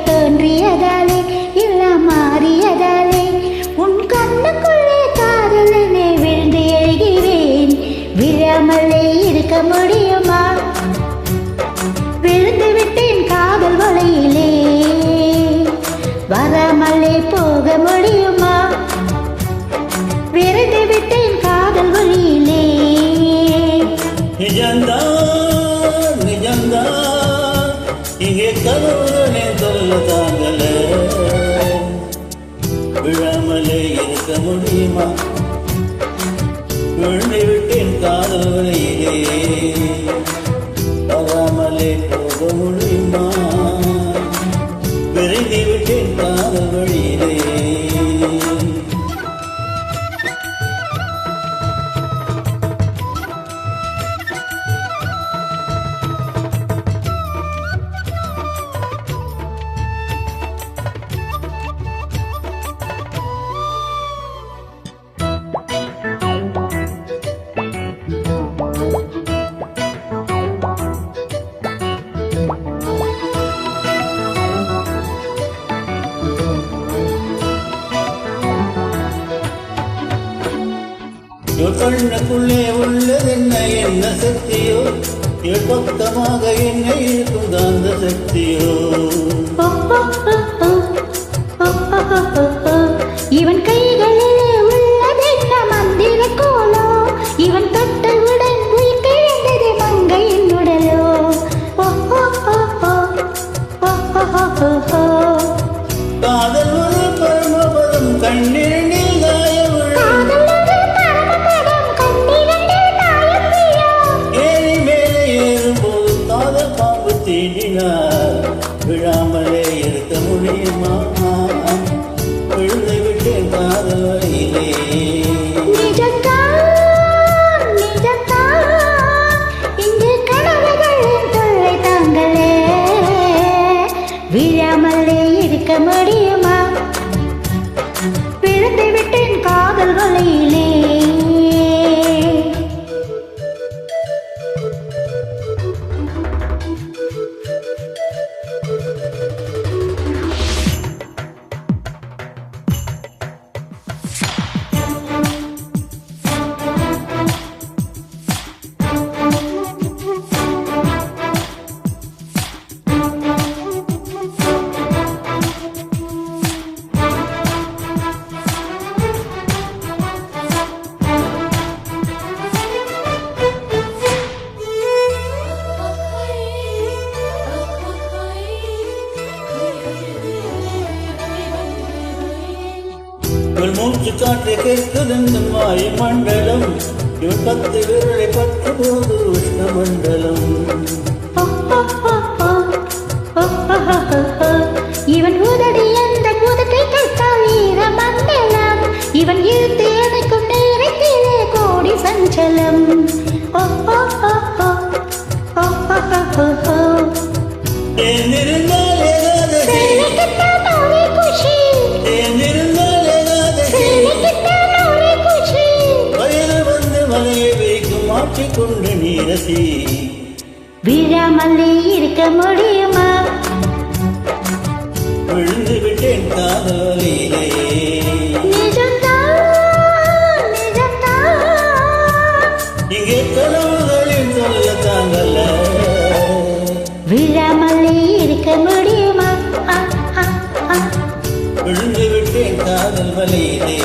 தோன்றியதாலே எல்லாம் மாறியதாலே உன் கண்ணுக்குள்ளே காதலனே விழுந்து எழுகிறேன். விழாமலே இருக்க முடியுமா? விழுந்து விட்டேன் காதல் வலையிலே, வராமலே போக முடியுமா? விழுந்து விட்டேன் காதல் வழியிலே. நிஜம்தான் நிஜம்தான் இங்கே கதவுகளே சொல்லதாங்கள, விழாமலே இருக்க முடியுமா? விழுந்து விட்டேன் காதல் வலையிலே, வராமலே போக முடியுமா? விரைந்து விட்டேன் காதல் வழியிலே. கண்ணுக்குள்ளே உள்ளதென்ன என்ன சக்தியோ, பக்கமாக என்னை இருக்கும் காந்த சக்தியோ. இவன் கைகளிலே உள்ளதென்ன மந்திர கோலோ, இவன் தொட்டவுடன் உயிர்த்தெழுந்தது மங்கையின் உடலோ. காதல் ஒரு பரமபதம் கண்ணீரில் காயம் விழாமலே இருக்க முடியுமா? விழுந்து விட்டேன் காதல் வழியிலே. விழாமலே இருக்க முடியுமா? விழுந்து விட்டேன் காதல் வலையிலே. மூச்சு காற்றை கேட்குதெந்த வாயு மண்டலம், இவன் 10 விரலை பற்று போது உஷ்ண மண்டலம். இவன் உதடி அந்த புதத்தை கேட்டால் ஈர மண்டலம், இவன் இழுத்து அணைக்கும் நேரத்திலே கோடி சஞ்சலம். மாற்றிக்கொண்டு நீரசி விழாமலே இருக்க முடியுமா? விழுந்து விட்டேன் காதல் வலையிலே. இங்கே கனவுகளின் சொல்லத்தாங்கல்ல, விழாமலே இருக்க முடியுமா? விழுந்து விட்டேன் காதல் வலையிலே.